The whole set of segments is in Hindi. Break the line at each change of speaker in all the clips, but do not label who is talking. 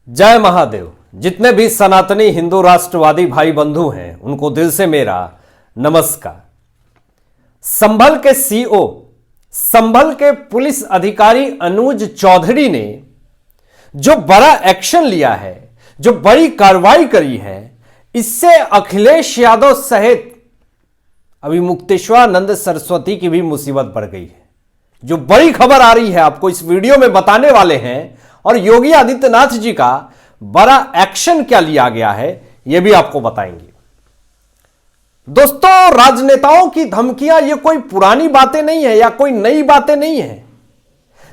जय महादेव। जितने भी सनातनी हिंदू राष्ट्रवादी भाई बंधु हैं उनको दिल से मेरा नमस्कार। संभल के सीओ, संभल के पुलिस अधिकारी अनुज चौधरी ने जो बड़ा एक्शन लिया है, जो बड़ी कार्रवाई करी है, इससे अखिलेश यादव सहित अभी मुक्तेश्वरानंद सरस्वती की भी मुसीबत बढ़ गई है। जो बड़ी खबर आ रही है आपको इस वीडियो में बताने वाले हैं, और योगी आदित्यनाथ जी का बड़ा एक्शन क्या लिया गया है यह भी आपको बताएंगे। दोस्तों, राजनेताओं की धमकियां ये कोई पुरानी बातें नहीं है या कोई नई बातें नहीं है।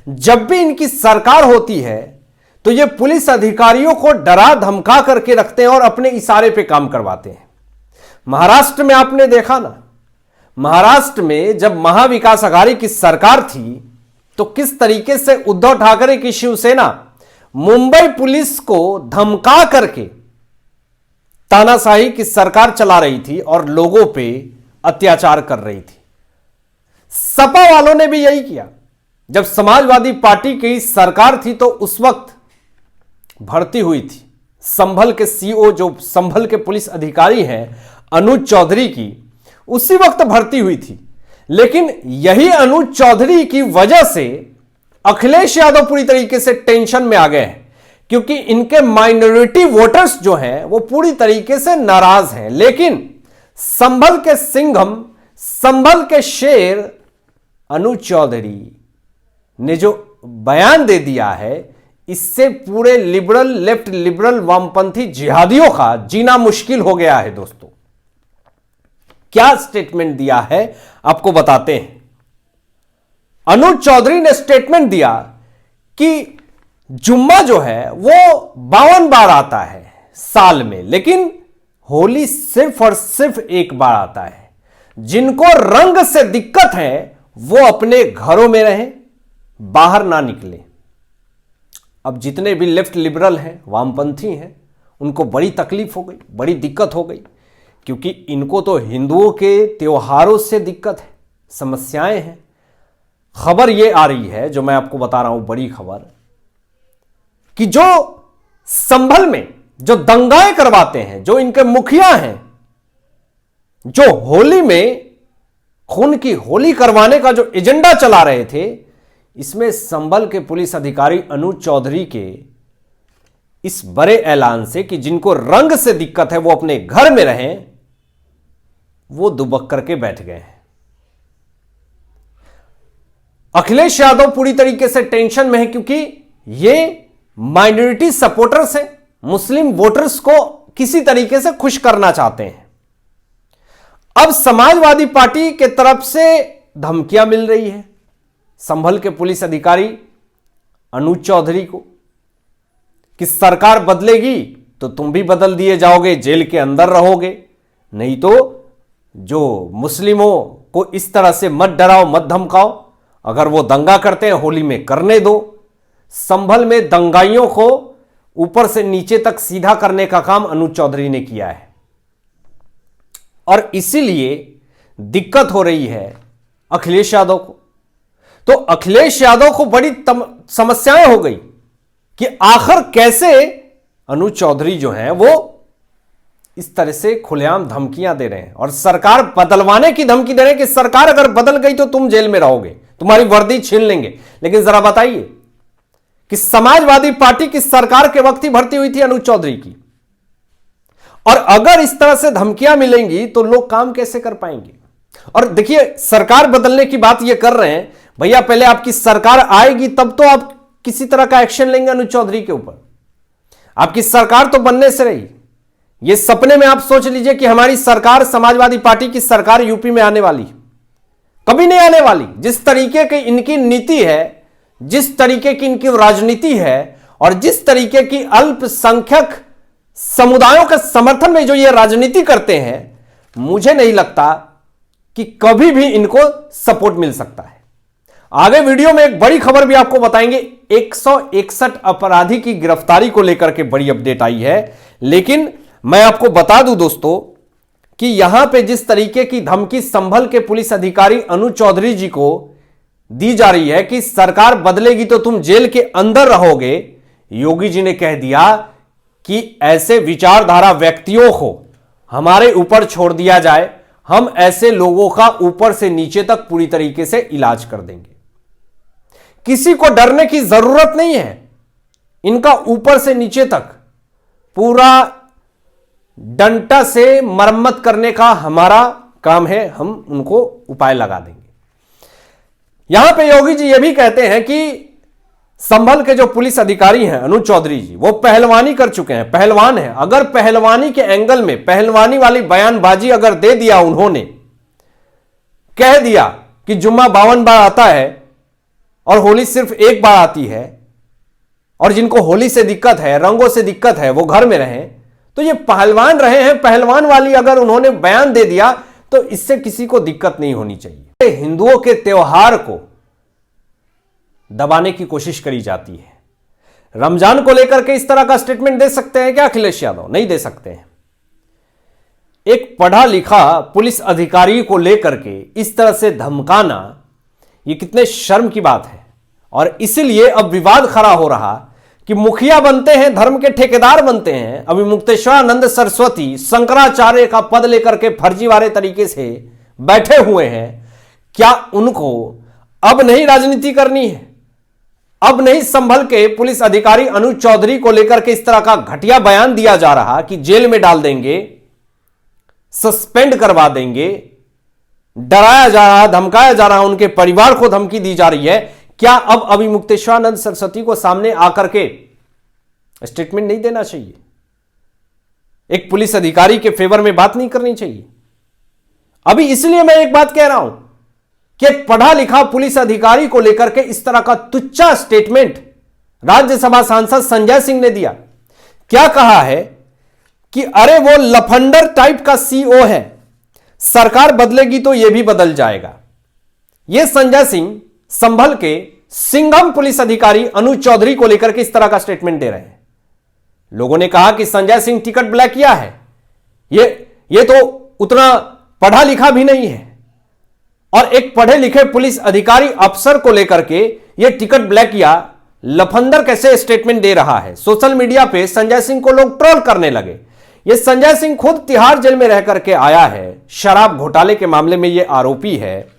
जब भी इनकी सरकार होती है तो ये पुलिस अधिकारियों को डरा धमका करके रखते हैं और अपने इशारे पे काम करवाते हैं। महाराष्ट्र में आपने देखा ना, महाराष्ट्र में जब महाविकास आघाड़ी की सरकार थी तो किस तरीके से उद्धव ठाकरे की शिवसेना मुंबई पुलिस को धमका करके तानाशाही की सरकार चला रही थी और लोगों पे अत्याचार कर रही थी। सपा वालों ने भी यही किया। जब समाजवादी पार्टी की सरकार थी तो उस वक्त भर्ती हुई थी संभल के सीओ, जो संभल के पुलिस अधिकारी हैं अनुज चौधरी की, उसी वक्त भर्ती हुई थी। लेकिन यही अनुज चौधरी की वजह से अखिलेश यादव पूरी तरीके से टेंशन में आ गए हैं, क्योंकि इनके माइनॉरिटी वोटर्स जो हैं वो पूरी तरीके से नाराज हैं। लेकिन संभल के सिंघम, संभल के शेर अनुज चौधरी ने जो बयान दे दिया है, इससे पूरे लिबरल, लेफ्ट लिबरल, वामपंथी जिहादियों का जीना मुश्किल हो गया है। दोस्तों, क्या स्टेटमेंट दिया है आपको बताते हैं। अनुज चौधरी ने स्टेटमेंट दिया कि जुम्मा जो है वो 52 बार आता है साल में, लेकिन होली सिर्फ और सिर्फ एक बार आता है। जिनको रंग से दिक्कत है वो अपने घरों में रहें, बाहर ना निकले। अब जितने भी लेफ्ट लिबरल हैं, वामपंथी हैं, उनको बड़ी तकलीफ हो गई, बड़ी दिक्कत हो गई, क्योंकि इनको तो हिंदुओं के त्योहारों से दिक्कत है, समस्याएं हैं। खबर यह आ रही है, जो मैं आपको बता रहा हूं, बड़ी खबर, कि जो संभल में जो दंगाएं करवाते हैं, जो इनके मुखिया हैं, जो होली में खून की होली करवाने का जो एजेंडा चला रहे थे, इसमें संभल के पुलिस अधिकारी अनुज चौधरी के इस बड़े ऐलान से कि जिनको रंग से दिक्कत है वो अपने घर में रहें, वो दुबक करके बैठ गए हैं। अखिलेश यादव पूरी तरीके से टेंशन में है, क्योंकि ये माइनॉरिटी सपोर्टर्स हैं, मुस्लिम वोटर्स को किसी तरीके से खुश करना चाहते हैं। अब समाजवादी पार्टी के तरफ से धमकियां मिल रही है संभल के पुलिस अधिकारी अनुज चौधरी को कि सरकार बदलेगी तो तुम भी बदल दिए जाओगे, जेल के अंदर रहोगे, नहीं तो जो मुस्लिमों को इस तरह से मत डराओ, मत धमकाओ। अगर वो दंगा करते हैं होली में करने दो। संभल में दंगाइयों को ऊपर से नीचे तक सीधा करने का काम अनुज चौधरी ने किया है, और इसीलिए दिक्कत हो रही है अखिलेश यादव को। तो अखिलेश यादव को बड़ी समस्याएं हो गई कि आखिर कैसे अनुज चौधरी जो हैं वो इस तरह से खुलेआम धमकियां दे रहे हैं और सरकार बदलवाने की धमकी दे रहे हैं कि सरकार अगर बदल गई तो तुम जेल में रहोगे, तुम्हारी वर्दी छीन लेंगे। लेकिन जरा बताइए कि समाजवादी पार्टी की सरकार के वक्त ही भर्ती हुई थी अनुज चौधरी की, और अगर इस तरह से धमकियां मिलेंगी तो लोग काम कैसे कर पाएंगे। और देखिए, सरकार बदलने की बात ये कर रहे हैं, भैया पहले आपकी सरकार आएगी तब तो आप किसी तरह का एक्शन लेंगे अनुज चौधरी के ऊपर। आपकी सरकार तो बनने से रही। ये सपने में आप सोच लीजिए कि हमारी सरकार, समाजवादी पार्टी की सरकार यूपी में आने वाली, कभी नहीं आने वाली। जिस तरीके की इनकी नीति है, जिस तरीके की इनकी राजनीति है, और जिस तरीके की अल्पसंख्यक समुदायों के समर्थन में जो ये राजनीति करते हैं, मुझे नहीं लगता कि कभी भी इनको सपोर्ट मिल सकता है। आगे वीडियो में एक बड़ी खबर भी आपको बताएंगे। 161 अपराधी की गिरफ्तारी को लेकर के बड़ी अपडेट आई है। लेकिन मैं आपको बता दूं दोस्तों कि यहां पे जिस तरीके की धमकी संभल के पुलिस अधिकारी अनुज चौधरी जी को दी जा रही है कि सरकार बदलेगी तो तुम जेल के अंदर रहोगे, योगी जी ने कह दिया कि ऐसे विचारधारा व्यक्तियों को हमारे ऊपर छोड़ दिया जाए, हम ऐसे लोगों का ऊपर से नीचे तक पूरी तरीके से इलाज कर देंगे। किसी को डरने की जरूरत नहीं है, इनका ऊपर से नीचे तक पूरा डंटा से मरम्मत करने का हमारा काम है, हम उनको उपाय लगा देंगे। यहां पे योगी जी ये भी कहते हैं कि संभल के जो पुलिस अधिकारी हैं अनुज चौधरी जी, वो पहलवानी कर चुके हैं, पहलवान हैं। अगर पहलवानी के एंगल में पहलवानी वाली बयानबाजी अगर दे दिया, उन्होंने कह दिया कि जुम्मा 52 बार आता है और होली सिर्फ एक बार आती है, और जिनको होली से दिक्कत है, रंगों से दिक्कत है, वो घर में रहें, तो ये पहलवान रहे हैं, पहलवान वाली अगर उन्होंने बयान दे दिया तो इससे किसी को दिक्कत नहीं होनी चाहिए। हिंदुओं के त्योहार को दबाने की कोशिश करी जाती है। रमजान को लेकर के इस तरह का स्टेटमेंट दे सकते हैं क्या अखिलेश यादव? नहीं दे सकते हैं। एक पढ़ा लिखा पुलिस अधिकारी को लेकर के इस तरह से धमकाना, यह कितने शर्म की बात है। और इसीलिए अब विवाद खड़ा हो रहा कि मुखिया बनते हैं, धर्म के ठेकेदार बनते हैं, अभी मुक्तेश्वरानंद सरस्वती शंकराचार्य का पद लेकर के फर्जीवाड़े तरीके से बैठे हुए हैं। क्या उनको अब नहीं राजनीति करनी है? अब नहीं संभल के पुलिस अधिकारी अनुज चौधरी को लेकर के इस तरह का घटिया बयान दिया जा रहा कि जेल में डाल देंगे, सस्पेंड करवा देंगे, डराया जा रहा, धमकाया जा रहा, उनके परिवार को धमकी दी जा रही है। क्या अब अभी मुक्तेश्वरानंद सरस्वती को सामने आकर के स्टेटमेंट नहीं देना चाहिए? एक पुलिस अधिकारी के फेवर में बात नहीं करनी चाहिए? अभी इसलिए मैं एक बात कह रहा हूं कि एक पढ़ा लिखा पुलिस अधिकारी को लेकर के इस तरह का तुच्चा स्टेटमेंट राज्यसभा सांसद संजय सिंह ने दिया। क्या कहा है कि अरे वो लफंडर टाइप का सीओ है, सरकार बदलेगी तो यह भी बदल जाएगा। यह संजय सिंह संभल के सिंघम पुलिस अधिकारी अनुज चौधरी को लेकर के इस तरह का स्टेटमेंट दे रहे हैं। लोगों ने कहा कि संजय सिंह टिकट ब्लैक किया है, ये तो उतना पढ़ा लिखा भी नहीं है, और एक पढ़े लिखे पुलिस अधिकारी अफसर को लेकर के यह टिकट ब्लैक किया, लफंदर कैसे स्टेटमेंट दे रहा है। सोशल मीडिया पे संजय सिंह को लोग ट्रोल करने लगे। यह संजय सिंह खुद तिहाड़ जेल में रह करके आया है, शराब घोटाले के मामले में यह आरोपी है।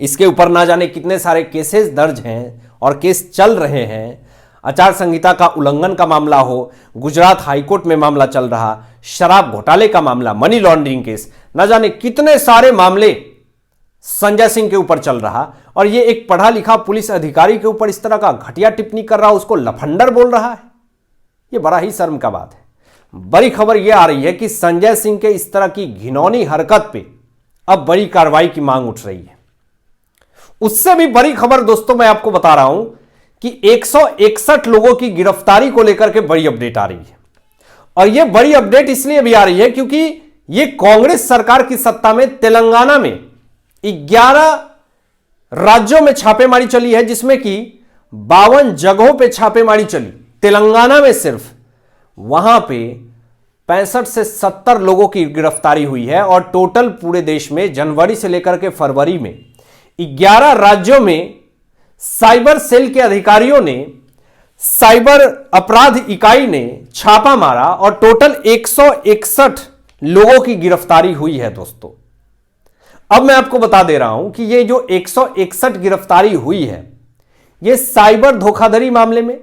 इसके ऊपर ना जाने कितने सारे केसेस दर्ज हैं और केस चल रहे हैं। आचार संहिता का उल्लंघन का मामला हो, गुजरात हाईकोर्ट में मामला चल रहा, शराब घोटाले का मामला, मनी लॉन्ड्रिंग केस, ना जाने कितने सारे मामले संजय सिंह के ऊपर चल रहा, और ये एक पढ़ा लिखा पुलिस अधिकारी के ऊपर इस तरह का घटिया टिप्पणी कर रहा, उसको लफंडर बोल रहा है। ये बड़ा ही शर्म का बात है। बड़ी खबर यह आ रही है कि संजय सिंह के इस तरह की घिनौनी हरकत पे अब बड़ी कार्रवाई की मांग उठ रही है। उससे भी बड़ी खबर दोस्तों मैं आपको बता रहा हूं कि 161 लोगों की गिरफ्तारी को लेकर के बड़ी अपडेट आ रही है। और यह बड़ी अपडेट इसलिए भी आ रही है क्योंकि यह कांग्रेस सरकार की सत्ता में तेलंगाना में 11 राज्यों में छापेमारी चली है, जिसमें कि 52 जगहों पे छापेमारी चली। तेलंगाना में सिर्फ वहां पे 65 से 70 लोगों की गिरफ्तारी हुई है, और टोटल पूरे देश में जनवरी से लेकर के फरवरी में 11 राज्यों में साइबर सेल के अधिकारियों ने, साइबर अपराध इकाई ने छापा मारा और टोटल 161 लोगों की गिरफ्तारी हुई है दोस्तों। अब मैं आपको बता दे रहा हूं कि ये जो 161 गिरफ्तारी हुई है, ये साइबर धोखाधड़ी मामले में,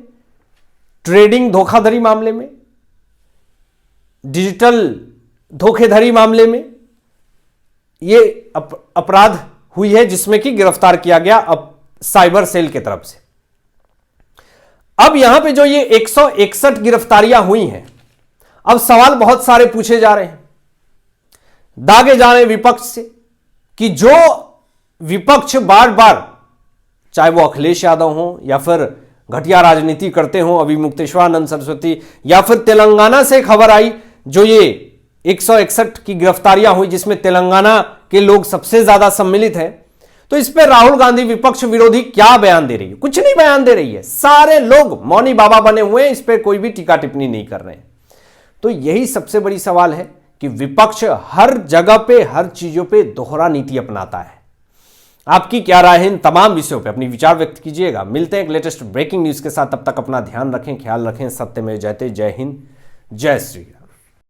ट्रेडिंग धोखाधड़ी मामले में, डिजिटल धोखाधड़ी मामले में ये अपराध हुई है, जिसमें कि गिरफ्तार किया गया अब साइबर सेल की तरफ से। अब यहां पे जो ये 161 गिरफ्तारियां हुई हैं, अब सवाल बहुत सारे पूछे जा रहे हैं, दागे जा रहे हैं विपक्ष से कि जो विपक्ष बार बार, चाहे वो अखिलेश यादव हो या फिर घटिया राजनीति करते हो, अभी मुक्तेश्वरानंद सरस्वती, या फिर तेलंगाना से खबर आई जो ये 161 की गिरफ्तारियां हुई जिसमें तेलंगाना के लोग सबसे ज्यादा सम्मिलित हैं, तो इस पर राहुल गांधी विपक्ष विरोधी क्या बयान दे रही है? कुछ नहीं बयान दे रही है। सारे लोग मौनी बाबा बने हुए हैं, इस पर कोई भी टीका टिप्पणी नहीं कर रहे हैं। तो यही सबसे बड़ी सवाल है कि विपक्ष हर जगह पे, हर चीजों पे दोहरा नीति अपनाता है। आपकी क्या राय है इन तमाम विषयों पे, अपनी विचार व्यक्त कीजिएगा। मिलते हैं एक लेटेस्ट ब्रेकिंग न्यूज के साथ, तब तक अपना ध्यान रखें, ख्याल रखें। सत्य में जयते। जय हिंद, जय श्री राम।